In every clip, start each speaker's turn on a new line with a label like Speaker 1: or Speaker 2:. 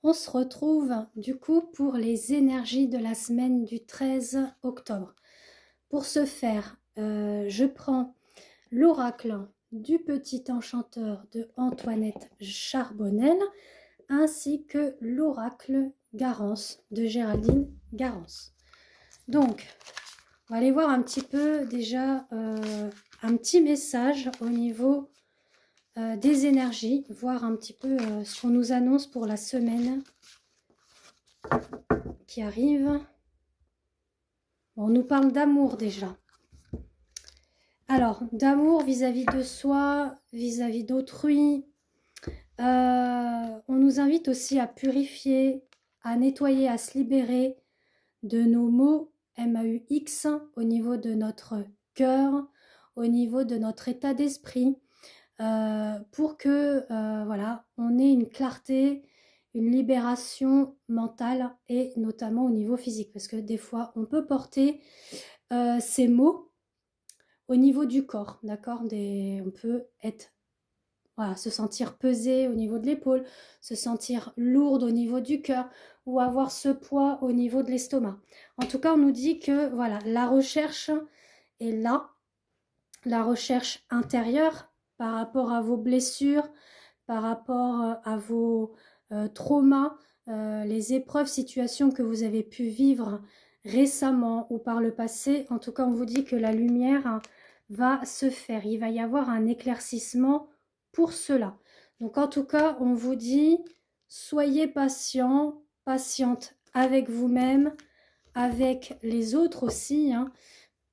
Speaker 1: On se retrouve du coup pour les énergies de la semaine du 13 octobre. Pour ce faire, je prends l'oracle du petit enchanteur de Antoinette Charbonnel ainsi que l'oracle Garance de Géraldine Garance. Donc, on va aller voir un petit peu déjà un petit message au niveau des énergies, voir un petit peu ce qu'on nous annonce pour la semaine qui arrive. Bon, on nous parle d'amour déjà. Alors, d'amour vis-à-vis de soi, vis-à-vis d'autrui. On nous invite aussi à purifier, à nettoyer, à se libérer de nos mots MAUX au niveau de notre cœur, au niveau de notre état d'esprit, pour que voilà, on ait une clarté, une libération mentale et notamment au niveau physique, parce que des fois on peut porter ces mots au niveau du corps, d'accord. On peut être, voilà, se sentir pesé au niveau de l'épaule, se sentir lourde au niveau du cœur ou avoir ce poids au niveau de l'estomac. En tout cas, on nous dit que voilà, la recherche est là, la recherche intérieure par rapport à vos blessures, par rapport à vos traumas, les épreuves, situations que vous avez pu vivre récemment ou par le passé. En tout cas, on vous dit que la lumière va se faire. Il va y avoir un éclaircissement pour cela. Donc, en tout cas, on vous dit, soyez patient, patiente avec vous-même, avec les autres aussi, hein.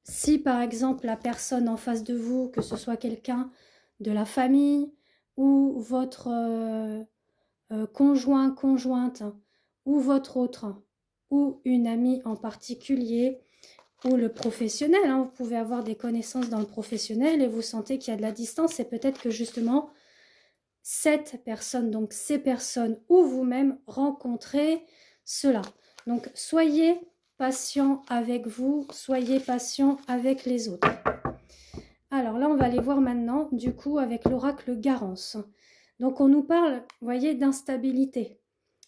Speaker 1: Si par exemple la personne en face de vous, que ce soit quelqu'un de la famille ou votre conjoint, conjointe ou votre autre ou une amie en particulier ou le professionnel, hein, vous pouvez avoir des connaissances dans le professionnel et vous sentez qu'il y a de la distance, et peut-être que justement cette personne, donc ces personnes ou vous-même rencontrez cela. Donc soyez patient avec vous, soyez patient avec les autres. Alors là, on va aller voir maintenant, du coup, avec l'oracle Garance. Donc on nous parle, vous voyez, d'instabilité,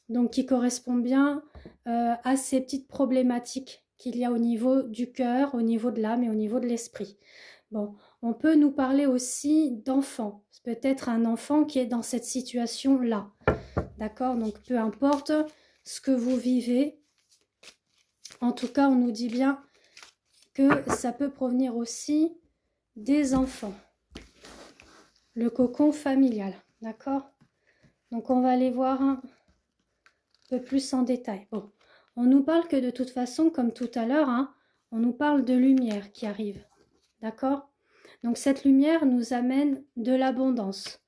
Speaker 1: donc qui correspond bien à ces petites problématiques qu'il y a au niveau du cœur, au niveau de l'âme et au niveau de l'esprit. Bon, on peut nous parler aussi d'enfants, peut-être un enfant qui est dans cette situation-là, d'accord? Donc peu importe ce que vous vivez, en tout cas, on nous dit bien que ça peut provenir aussi des enfants. Le cocon familial, d'accord? Donc on va aller voir un peu plus en détail. Bon, on nous parle que de toute façon, comme tout à l'heure, hein, on nous parle de lumière qui arrive, d'accord? Donc cette lumière nous amène de l'abondance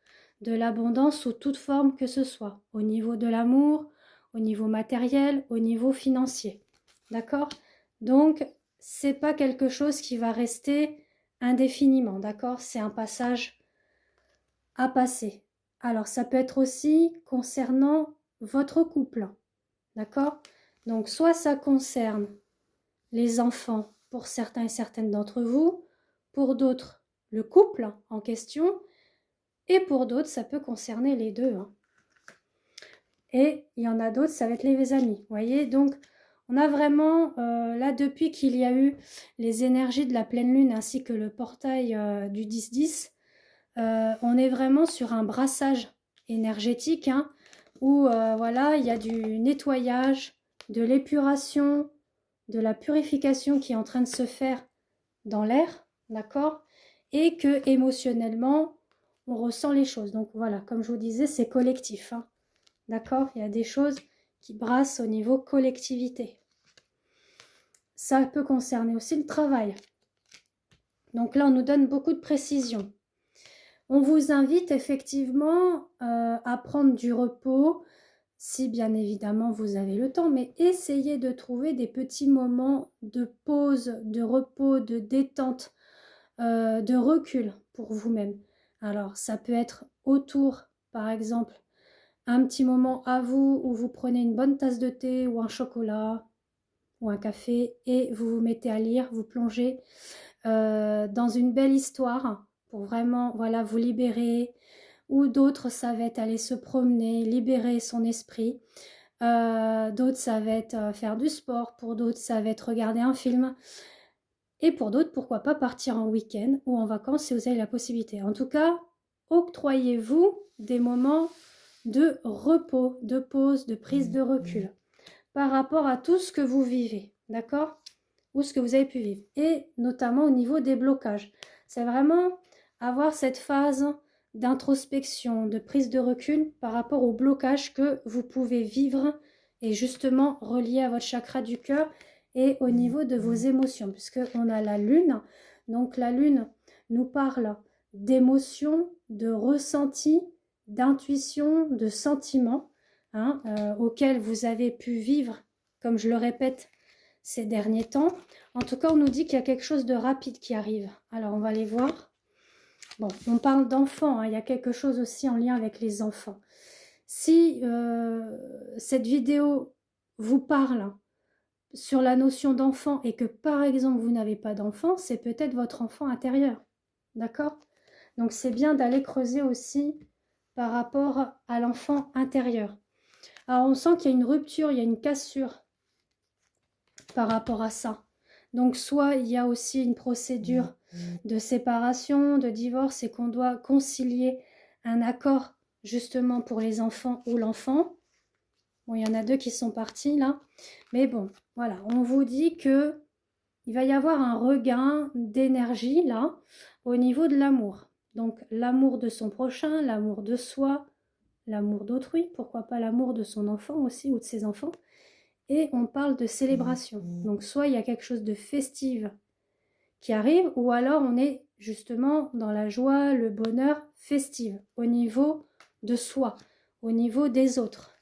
Speaker 1: sous toute forme que ce soit, au niveau de l'amour, au niveau matériel, au niveau financier, d'accord? Donc c'est pas quelque chose qui va rester indéfiniment, d'accord? C'est un passage à passer. Alors ça peut être aussi concernant votre couple, d'accord? Donc soit ça concerne les enfants pour certains et certaines d'entre vous, pour d'autres le couple en question, et pour d'autres ça peut concerner les deux, hein. Et il y en a d'autres, ça va être les amis, vous voyez. Donc on a vraiment là, depuis qu'il y a eu les énergies de la pleine lune ainsi que le portail du 10-10, on est vraiment sur un brassage énergétique, hein, où voilà, il y a du nettoyage, de l'épuration, de la purification qui est en train de se faire dans l'air, d'accord? Et que émotionnellement, on ressent les choses. Donc voilà, comme je vous disais, c'est collectif, hein, d'accord? Il y a des choses qui brassent au niveau collectivité. Ça peut concerner aussi le travail. Donc là, on nous donne beaucoup de précision. On vous invite effectivement à prendre du repos, si bien évidemment vous avez le temps, mais essayez de trouver des petits moments de pause, de repos, de détente, de recul pour vous-même. Alors ça peut être autour, par exemple, un petit moment à vous où vous prenez une bonne tasse de thé ou un chocolat ou un café et vous vous mettez à lire, vous plongez dans une belle histoire pour vraiment, voilà, vous libérer. Ou d'autres, ça va être aller se promener, libérer son esprit. D'autres, ça va être faire du sport. Pour d'autres, ça va être regarder un film. Et pour d'autres, pourquoi pas partir en week-end ou en vacances si vous avez la possibilité. En tout cas, octroyez-vous des moments de repos, de pause, de prise de recul par rapport à tout ce que vous vivez, d'accord? Ou ce que vous avez pu vivre. Et notamment au niveau des blocages. C'est vraiment avoir cette phase d'introspection, de prise de recul par rapport aux blocages que vous pouvez vivre et justement relié à votre chakra du cœur et au niveau de vos émotions, puisqu'on a la lune. Donc la lune nous parle d'émotions, de ressentis, d'intuition, de sentiments auxquels vous avez pu vivre, comme je le répète, ces derniers temps. En tout cas, on nous dit qu'il y a quelque chose de rapide qui arrive. Alors, on va aller voir. Bon, on parle d'enfants, il y a quelque chose aussi en lien avec les enfants. Si cette vidéo vous parle sur la notion d'enfant et que, par exemple, vous n'avez pas d'enfant, c'est peut-être votre enfant intérieur. D'accord? Donc, c'est bien d'aller creuser aussi par rapport à l'enfant intérieur. Alors, on sent qu'il y a une rupture, il y a une cassure par rapport à ça. Donc soit il y a aussi une procédure de séparation, de divorce et qu'on doit concilier un accord justement pour les enfants ou l'enfant. Bon, il y en a deux qui sont partis là. Mais bon, voilà, on vous dit que il va y avoir un regain d'énergie là au niveau de l'amour. Donc l'amour de son prochain, l'amour de soi, l'amour d'autrui, pourquoi pas l'amour de son enfant aussi ou de ses enfants. Et on parle de célébration. Donc soit il y a quelque chose de festif qui arrive, ou alors on est justement dans la joie, le bonheur festif, au niveau de soi, au niveau des autres.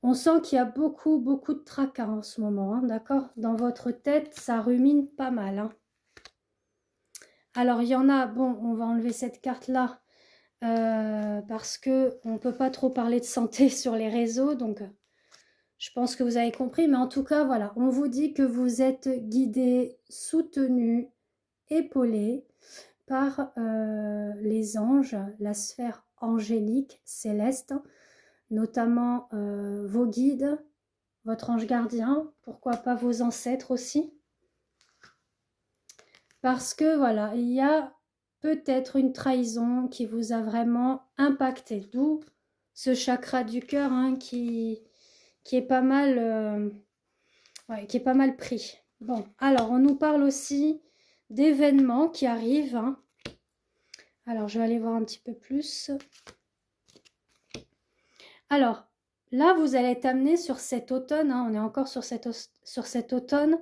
Speaker 1: On sent qu'il y a beaucoup de tracas en ce moment, d'accord? Dans votre tête, ça rumine pas mal. Alors il y en a, bon, on va enlever cette carte-là, parce qu'on ne peut pas trop parler de santé sur les réseaux, donc... Je pense que vous avez compris, mais en tout cas, voilà, on vous dit que vous êtes guidé, soutenu, épaulé par les anges, la sphère angélique, céleste, notamment vos guides, votre ange gardien, pourquoi pas vos ancêtres aussi. Parce que voilà, il y a peut-être une trahison qui vous a vraiment impacté, d'où ce chakra du cœur qui est pas mal, qui est pas mal pris. Bon, alors on nous parle aussi d'événements qui arrivent. Alors je vais aller voir un petit peu plus. Alors là, vous allez être amené sur cet automne. On est encore sur cet automne,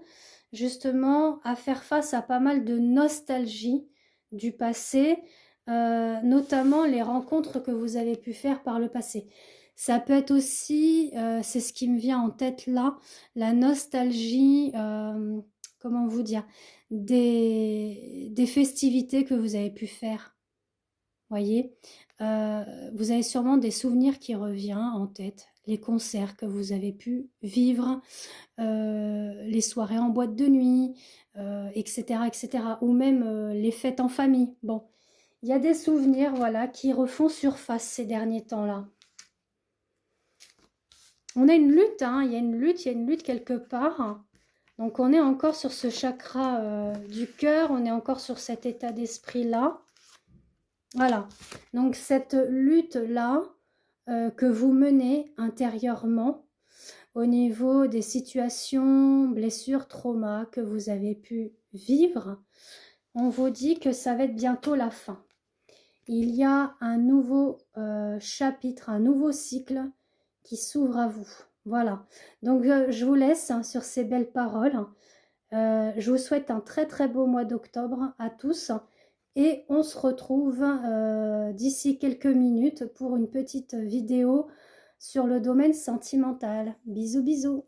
Speaker 1: justement, à faire face à pas mal de nostalgie du passé, notamment les rencontres que vous avez pu faire par le passé. Ça peut être aussi, c'est ce qui me vient en tête là, la nostalgie, comment vous dire, des festivités que vous avez pu faire. Voyez, vous avez sûrement des souvenirs qui reviennent en tête, les concerts que vous avez pu vivre, les soirées en boîte de nuit, etc., etc., ou même les fêtes en famille. Bon, il y a des souvenirs, voilà, qui refont surface ces derniers temps-là. On a une lutte, il y a une lutte quelque part. Donc on est encore sur ce chakra du cœur, on est encore sur cet état d'esprit-là. Voilà, donc cette lutte-là que vous menez intérieurement au niveau des situations, blessures, traumas que vous avez pu vivre, on vous dit que ça va être bientôt la fin. Il y a un nouveau chapitre, un nouveau cycle qui s'ouvre à vous. Voilà, donc je vous laisse sur ces belles paroles. Je vous souhaite un très beau mois d'octobre à tous et on se retrouve d'ici quelques minutes pour une petite vidéo sur le domaine sentimental. Bisous bisous.